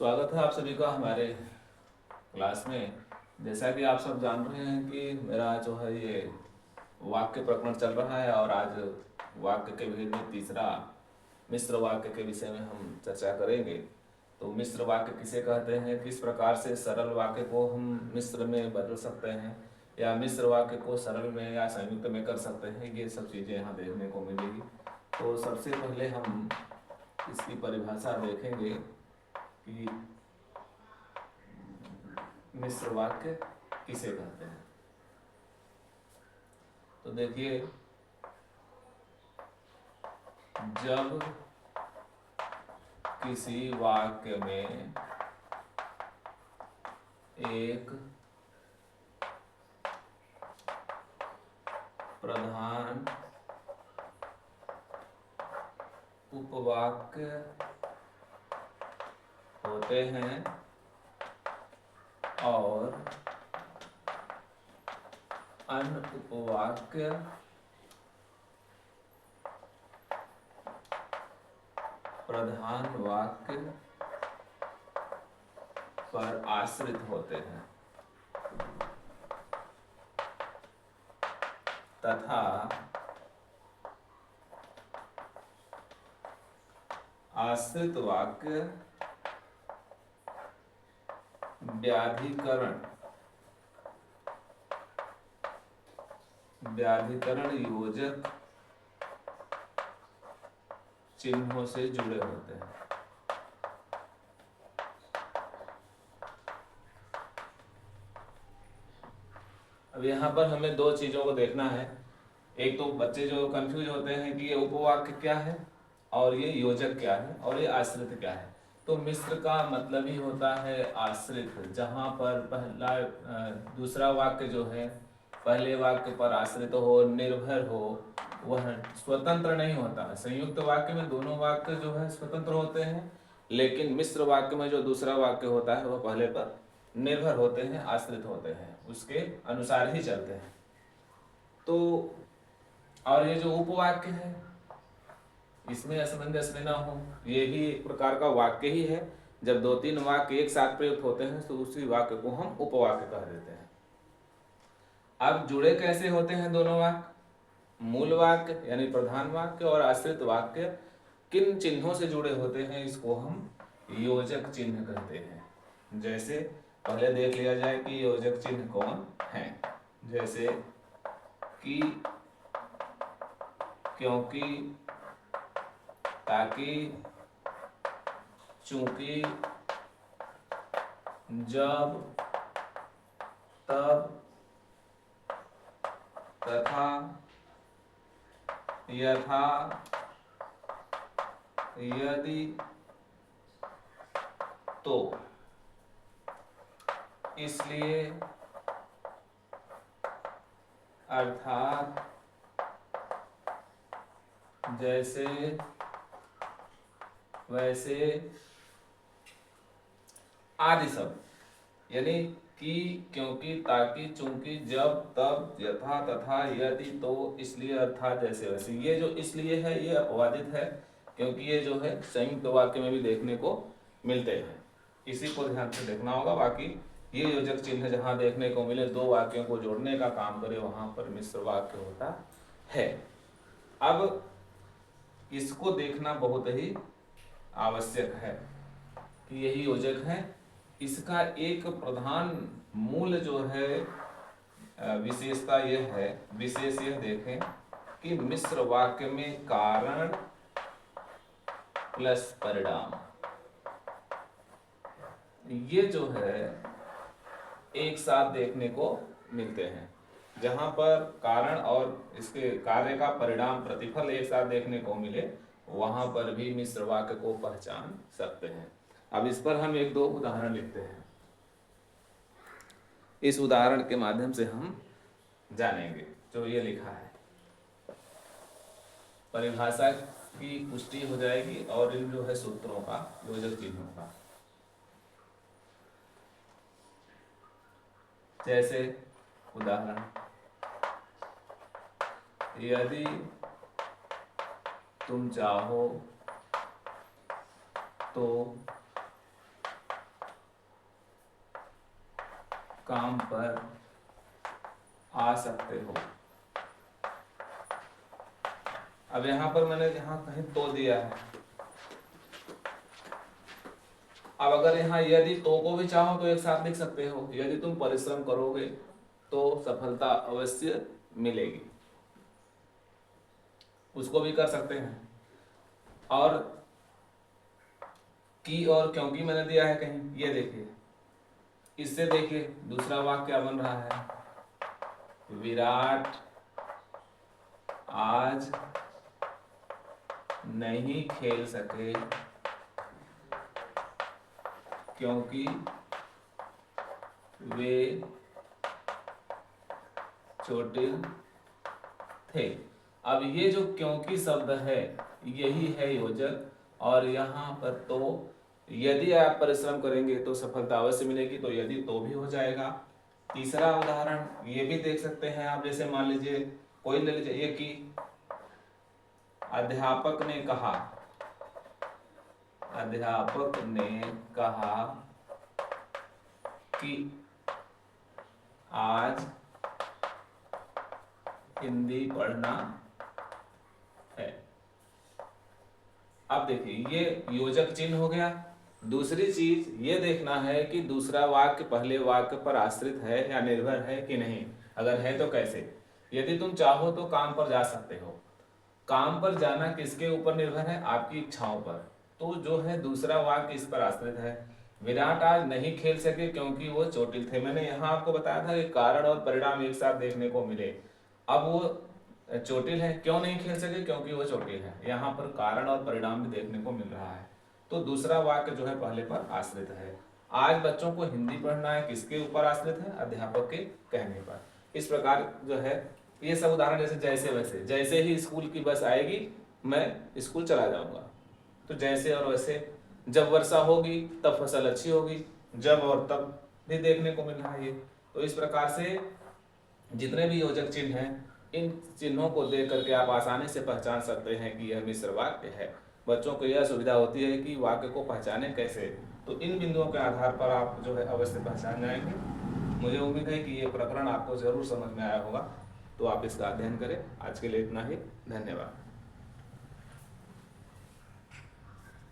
स्वागत है आप सभी का हमारे क्लास में। जैसा कि आप सब जान रहे हैं कि मेरा जो है ये वाक्य प्रकरण चल रहा है और आज वाक्य के भेद में तीसरा मिश्र वाक्य के विषय में हम चर्चा करेंगे। तो मिश्र वाक्य किसे कहते हैं, किस प्रकार से सरल वाक्य को हम मिश्र में बदल सकते हैं या मिश्र वाक्य को सरल में या संयुक्त में कर सकते हैं, ये सब चीज़ें यहाँ देखने को मिलेगी। तो सबसे पहले हम इसकी परिभाषा देखेंगे कि मिश्र वाक्य किसे कहते हैं। तो देखिए, जब किसी वाक्य में एक प्रधान उपवाक्य होते हैं और अन्य उपवाक्य प्रधान वाक्य पर आश्रित होते हैं तथा आश्रित वाक्य व्याधिकरण योजक चिन्हों से जुड़े होते हैं। अब यहाँ पर हमें दो चीजों को देखना है। एक तो बच्चे जो कंफ्यूज होते हैं कि ये उपवाक्य क्या है और ये योजक क्या है और ये आश्रित क्या है। तो मिश्र का मतलब ही होता है आश्रित, जहाँ पर पहला दूसरा वाक्य जो है पहले वाक्य पर आश्रित हो, निर्भर हो, वह स्वतंत्र नहीं होता। संयुक्त वाक्य में दोनों वाक्य जो है स्वतंत्र होते हैं, लेकिन मिश्र वाक्य में जो दूसरा वाक्य होता है वह पहले पर निर्भर होते हैं, आश्रित होते हैं, उसके अनुसार ही चलते हैं। तो और ये जो उपवाक्य है इसमें असमंजस में ना हो, ये भी एक प्रकार का वाक्य ही है। जब दो तीन वाक्य एक साथ प्रयुक्त होते हैं तो उसी वाक्य को हम उपवाक्य कह देते हैं। अब जुड़े कैसे होते हैं दोनों वाक्य? मूल वाक्य यानी प्रधान वाक्य और आश्रित वाक्य किन चिन्हों से जुड़े होते हैं, इसको हम योजक चिन्ह कहते हैं। जैसे पहले देख लिया जाए कि योजक चिन्ह कौन है। जैसे कि, क्योंकि, ताकि, चूंकि, जब, तब, तथा, यथा, यदि, तो, इसलिए, अर्थात, जैसे, वैसे आदि सब। यानी कि, क्योंकि, ताकि, चूंकि, जब, तब, यथा, तथा, यदि, तो, इसलिए, अर्थात, जैसे वैसे। ये जो इसलिए है ये अपवादित है, क्योंकि ये जो है संयुक्त वाक्य में भी देखने को मिलते हैं, इसी को ध्यान से देखना होगा। बाकी ये योजक चिन्ह जहां देखने को मिले, दो वाक्यों को जोड़ने का काम करे, वहां पर मिश्र वाक्य होता है। अब इसको देखना बहुत ही आवश्यक है कि यही योजक है। इसका एक प्रधान मूल जो है विशेषता यह है, विशेष यह देखें कि मिश्र वाक्य में कारण प्लस परिणाम, ये जो है एक साथ देखने को मिलते हैं। जहां पर कारण और इसके कार्य का परिणाम, प्रतिफल एक साथ देखने को मिले, वहां पर भी मिश्र वाक्य को पहचान सकते हैं। अब इस पर हम एक दो उदाहरण लिखते हैं। इस उदाहरण के माध्यम से हम जानेंगे जो ये लिखा है। परिभाषा की पुष्टि हो जाएगी और इन जो है सूत्रों का, योजक चिन्हों का। जैसे उदाहरण, यदि तुम चाहो तो काम पर आ सकते हो। अब यहाँ पर मैंने यहाँ कहीं तो दिया है, अब अगर यहाँ यदि तो को भी चाहो तो एक साथ लिख सकते हो, यदि तुम परिश्रम करोगे तो सफलता अवश्य मिलेगी, उसको भी कर सकते हैं। और की और क्योंकि मैंने दिया है कहीं, ये देखिए, इससे देखिए दूसरा वाक्य क्या बन रहा है, विराट आज नहीं खेल सके क्योंकि वे चोटिल थे। अब ये जो क्योंकि शब्द है यही है योजक, और यहाँ पर तो यदि आप परिश्रम करेंगे तो सफलता अवश्य मिलेगी, तो यदि तो भी हो जाएगा। तीसरा उदाहरण ये भी देख सकते हैं आप, जैसे मान लीजिए कोई ले लीजिए ये कि अध्यापक ने कहा, अध्यापक ने कहा कि आज हिंदी पढ़ना है। अब देखिए ये योजक चिन्ह हो गया। दूसरी चीज ये देखना है कि दूसरा वाक्य पहले वाक्य पर आश्रित है या निर्भर है कि नहीं, अगर है तो कैसे। यदि तुम चाहो तो काम पर जा सकते हो, काम पर जाना किसके ऊपर निर्भर है, आपकी इच्छाओं पर, तो जो है दूसरा वाक्य इस पर आश्रित है। विराट आज नहीं खेल सके क्योंकि वो चोटिल थे, मैंने यहाँ आपको बताया था कि कारण और परिणाम एक साथ देखने को मिले। अब वो चोटिल है, क्यों नहीं खेल सके, क्योंकि वो चोटिल है, यहाँ पर कारण और परिणाम भी देखने को मिल रहा है, तो दूसरा वाक्य जो है पहले पर आश्रित है। आज बच्चों को हिंदी पढ़ना है, किसके ऊपर आश्रित है, अध्यापक के कहने पर। इस प्रकार जो है ये सब उदाहरण, जैसे जैसे वैसे, जैसे ही स्कूल की बस आएगी मैं स्कूल चला जाऊंगा, तो जैसे और वैसे, जब वर्षा होगी तब फसल अच्छी होगी, जब और तब भी देखने को मिल रहा है ये। तो इस प्रकार से जितने भी योजक चिन्ह हैं, इन चिन्हों को देख करके आप आसानी से पहचान सकते हैं कि यह मिश्र वाक्य है। बच्चों को यह सुविधा होती है कि वाक्य को पहचाने कैसे, तो इन बिंदुओं के आधार पर आप जो है अवश्य पहचान जाएंगे। मुझे उम्मीद है कि ये प्रकरण आपको जरूर समझ में आया होगा, तो आप इसका अध्ययन करें। आज के लिए इतना ही, धन्यवाद।